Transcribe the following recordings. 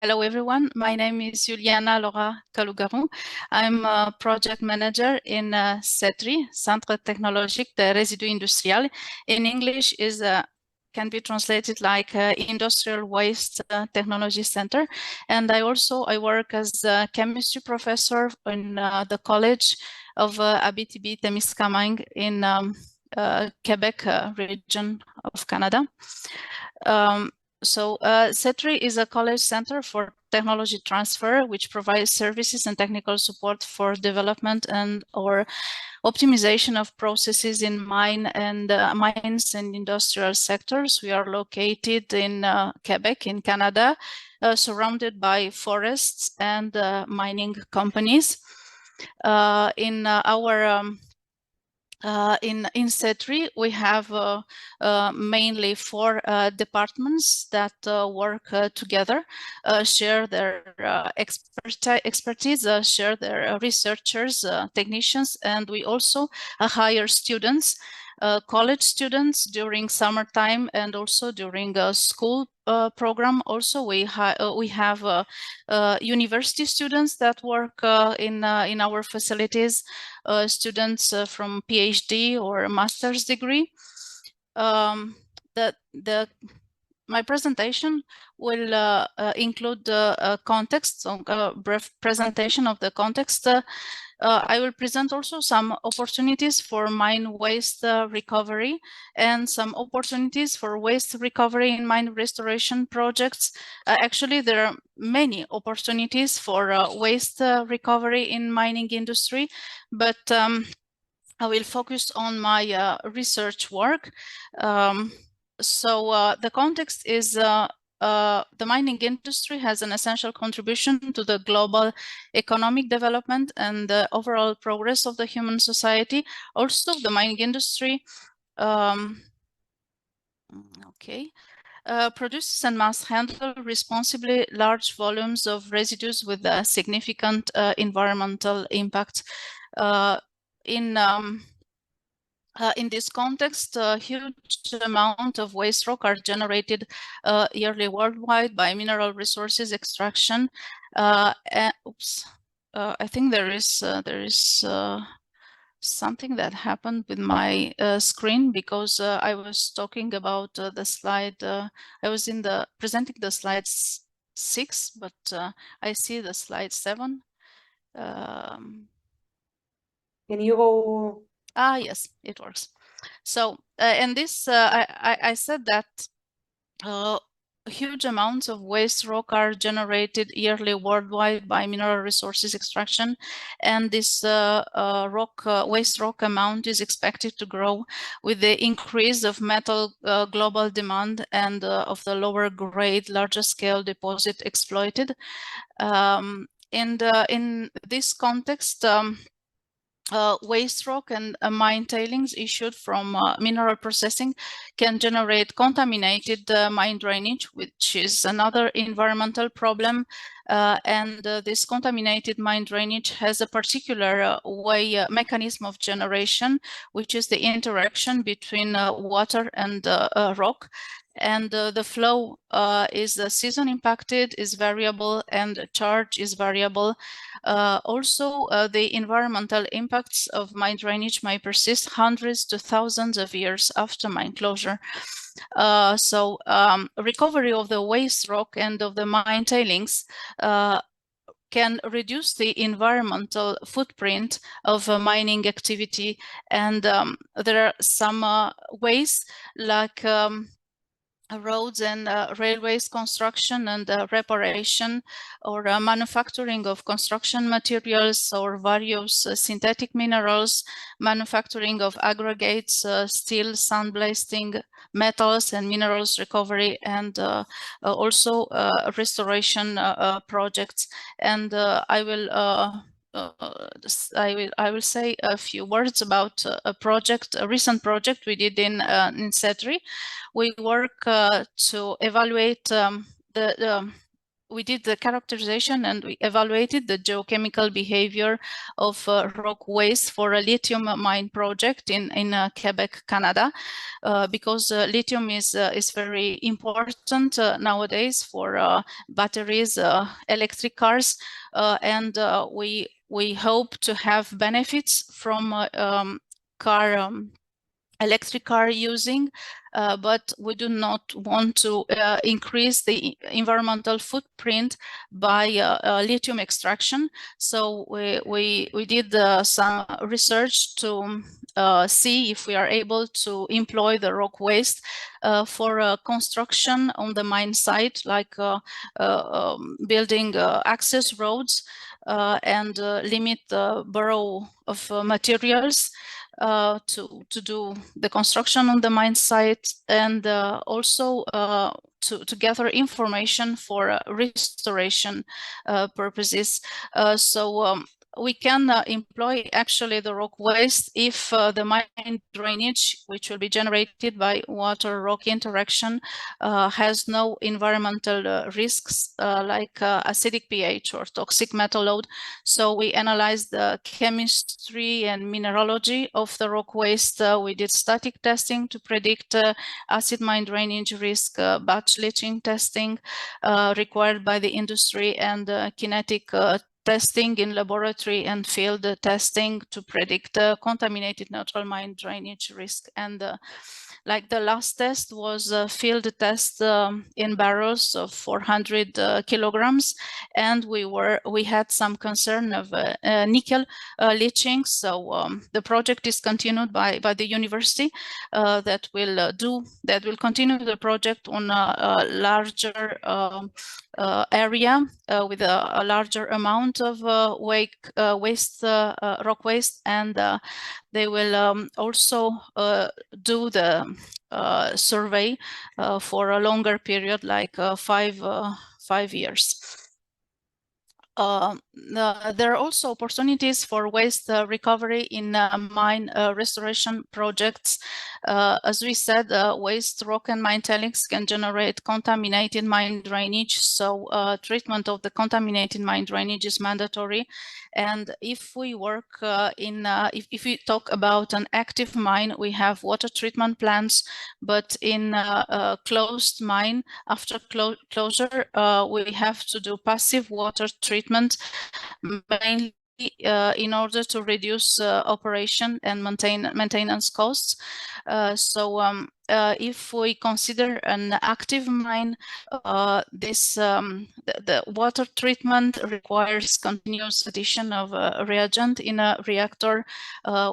Hello, everyone. My name is Iuliana Laura Calugaru. I'm a project manager in CETRI, Centre technologique des résidus industriels. In English, is can be translated like Industrial Waste Technology Center. And I work as a chemistry professor in the College of Abitibi-Témiscamingue in Quebec region of Canada. CETRI is a college center for technology transfer, which provides services and technical support for development and or optimization of processes in mines and industrial sectors. We are located in Quebec, in Canada, surrounded by forests and mining companies. In CETRI, we have mainly 4 departments that work together, share their expertise, share their researchers, technicians, and we also hire students, college students during summertime and also during a school program. Also, we have university students that work in our facilities, students from PhD or master's degree. My presentation will include a context, a brief presentation of the context. I will present also some opportunities for mine waste recovery and some opportunities for waste recovery in mine restoration projects. Actually, there are many opportunities for waste recovery in mining industry, but I will focus on my research work. The context is the mining industry has an essential contribution to the global economic development and the overall progress of the human society. Also, the mining industry produces and must handle responsibly large volumes of residues with a significant environmental impact. In this context, a huge amount of waste rock are generated yearly worldwide by mineral resources extraction. I think there is something that happened with my screen, because I was talking about the slide. I was presenting the slide 6, but I see the slide 7. Can you go? Yes, it works. So, and this, I said that huge amounts of waste rock are generated yearly worldwide by mineral resources extraction, and this waste rock amount is expected to grow with the increase of metal global demand and of the lower grade, larger scale deposit exploited. In this context, waste rock and mine tailings issued from mineral processing can generate contaminated mine drainage, which is another environmental problem. This contaminated mine drainage has a particular mechanism of generation, which is the interaction between water and rock. And the flow is season impacted, is variable, and charge is variable. Also, the environmental impacts of mine drainage may persist hundreds to thousands of years after mine closure. Recovery of the waste rock and of the mine tailings can reduce the environmental footprint of mining activity. And there are some ways, like roads and railways construction and reparation, or manufacturing of construction materials or various synthetic minerals, manufacturing of aggregates, steel, sandblasting, metals and minerals recovery, and also restoration projects. And I will say a few words about a recent project we did in CETRI. We work to evaluate the we did the characterization and we evaluated the geochemical behavior of rock waste for a lithium mine project in Quebec, Canada, because lithium is very important nowadays for batteries, electric cars, and we hope to have benefits from electric car using, but we do not want to increase the environmental footprint by lithium extraction. So we did some research to see if we are able to employ the rock waste for construction on the mine site, like building access roads and limit the borrow of materials to do the construction on the mine site, and also to gather information for restoration purposes. So we can employ actually the rock waste if the mine drainage, which will be generated by water-rock interaction, has no environmental risks like acidic pH or toxic metal load. So we analyzed the chemistry and mineralogy of the rock waste. We did static testing to predict acid mine drainage risk, batch leaching testing required by the industry, and kinetic testing in laboratory and field testing to predict contaminated neutral mine drainage risk. And like the last test was a field test in barrels of 400 kilograms, and we had some concern of nickel leaching. So the project is continued by the university that will continue the project on a larger area with a larger amount of waste, rock waste, and they will also do the survey for a longer period, like 5 years. There are also opportunities for waste recovery in mine restoration projects. As we said, waste rock and mine tailings can generate contaminated mine drainage, so treatment of the contaminated mine drainage is mandatory. And if we work if we talk about an active mine, we have water treatment plants, but in a closed mine, after closure, we have to do passive water treatment, mainly in order to reduce operation and maintenance costs. So if we consider an active mine, the water treatment requires continuous addition of reagent in a reactor.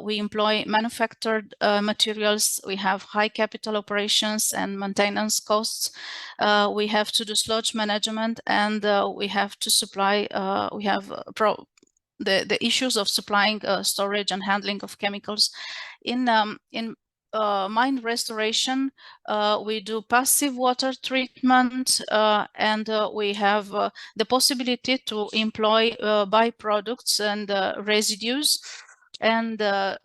We employ manufactured materials. We have high capital operations and maintenance costs. We have to do sludge management, and we have to supply. We have the issues of supplying storage and handling of chemicals. In mine restoration, we do passive water treatment, and we have the possibility to employ byproducts and residues. And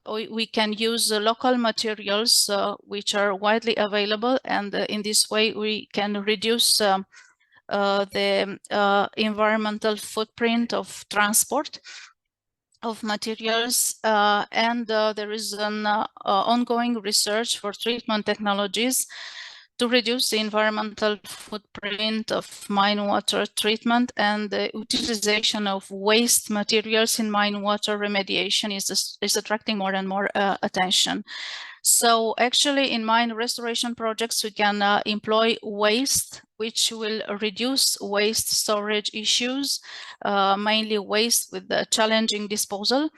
we can use local materials which are widely available, and in this way we can reduce the environmental footprint of transport of materials, and there is an ongoing research for treatment technologies to reduce the environmental footprint of mine water treatment, and the utilization of waste materials in mine water remediation is attracting more and more attention. So actually in mine restoration projects, we can employ waste, which will reduce waste storage issues, mainly waste with the challenging disposal.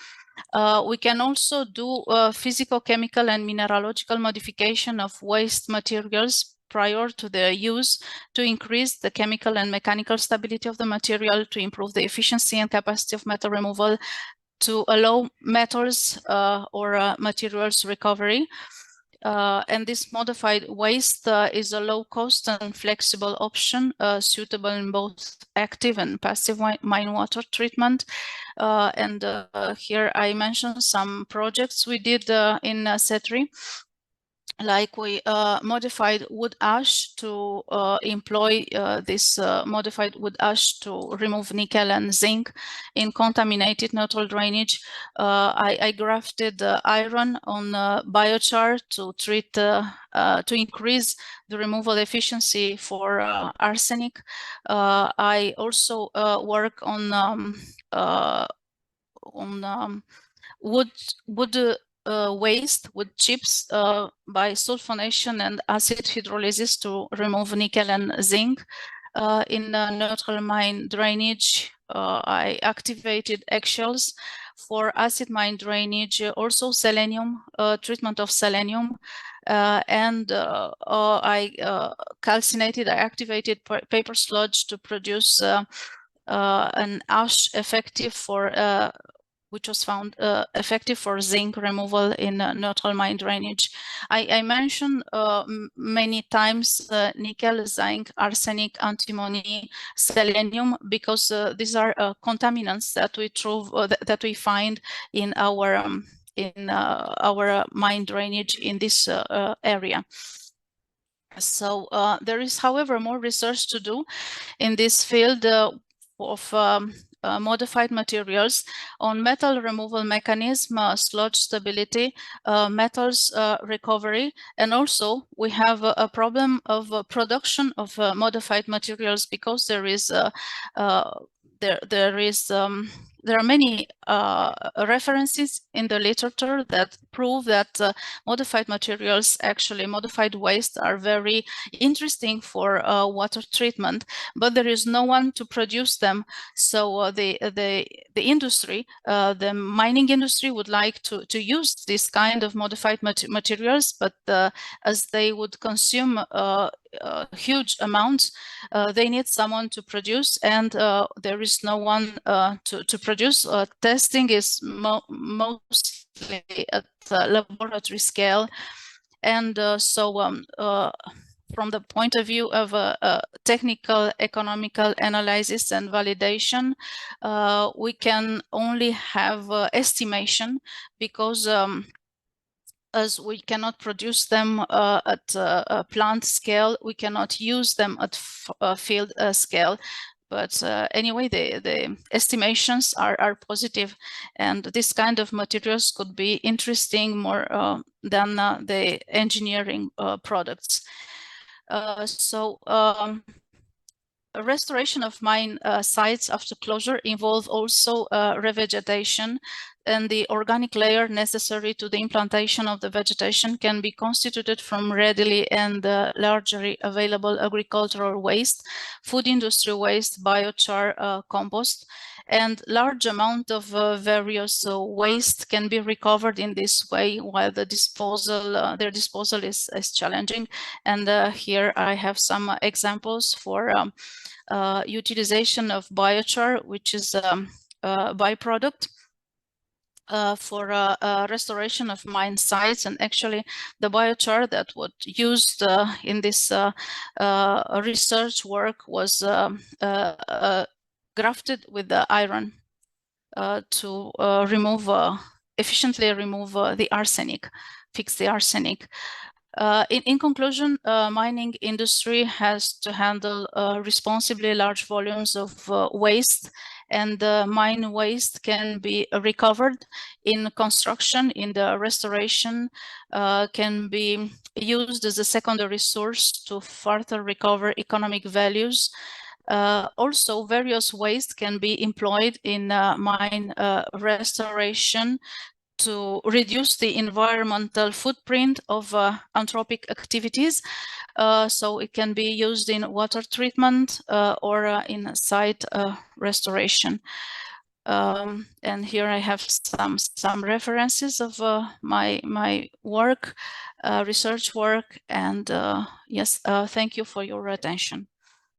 We can also do physical, chemical, and mineralogical modification of waste materials prior to their use to increase the chemical and mechanical stability of the material, to improve the efficiency and capacity of metal removal, to allow metals or materials recovery. And this modified waste is a low-cost and flexible option suitable in both active and passive mine water treatment. And here I mentioned some projects we did in CETRI. like we modified wood ash to employ this modified wood ash to remove nickel and zinc in contaminated neutral drainage. I grafted iron on biochar to treat to increase the removal efficiency for arsenic. I also work on wood waste, wood chips by sulfonation and acid hydrolysis to remove nickel and zinc. In neutral mine drainage, I activated eggshells. For acid mine drainage, also selenium, treatment of selenium. And I calcinated, I activated paper sludge to produce an ash effective for which was found effective for zinc removal in neutral mine drainage. I mentioned many times nickel, zinc, arsenic, antimony, selenium, because these are contaminants that that we find in our mine drainage in this area. So there is, however, more research to do in this field of modified materials on metal removal mechanism, sludge stability, metals recovery, and also we have a problem of production of modified materials, because there is there are many references in the literature that prove that modified materials, actually modified waste, are very interesting for water treatment, but there is no one to produce them. So the industry, the mining industry, would like to use this kind of modified materials, but as they would consume huge amounts, they need someone to produce, and there is no one to produce. Testing is mostly at laboratory scale, and from the point of view of technical, economical analysis and validation, we can only have estimation, because as we cannot produce them at a plant scale, we cannot use them at field scale. But anyway, the estimations are positive, and this kind of materials could be interesting more than the engineering products. Restoration of mine sites after closure involve also revegetation, and the organic layer necessary to the implantation of the vegetation can be constituted from readily and largely available agricultural waste, food industry waste, biochar, compost, and large amount of various waste can be recovered in this way, while the disposal, their disposal is challenging. And here I have some examples for utilization of biochar, which is a byproduct for restoration of mine sites. And actually the biochar that was used in this research work was grafted with the iron to efficiently remove the arsenic, fix the arsenic. In conclusion, mining industry has to handle responsibly large volumes of waste, and mine waste can be recovered in construction, in the restoration, can be used as a secondary source to further recover economic values. Also, various waste can be employed in mine restoration to reduce the environmental footprint of anthropic activities. So it can be used in water treatment or in site restoration. And here I have some references of my work, research work, and yes, thank you for your attention.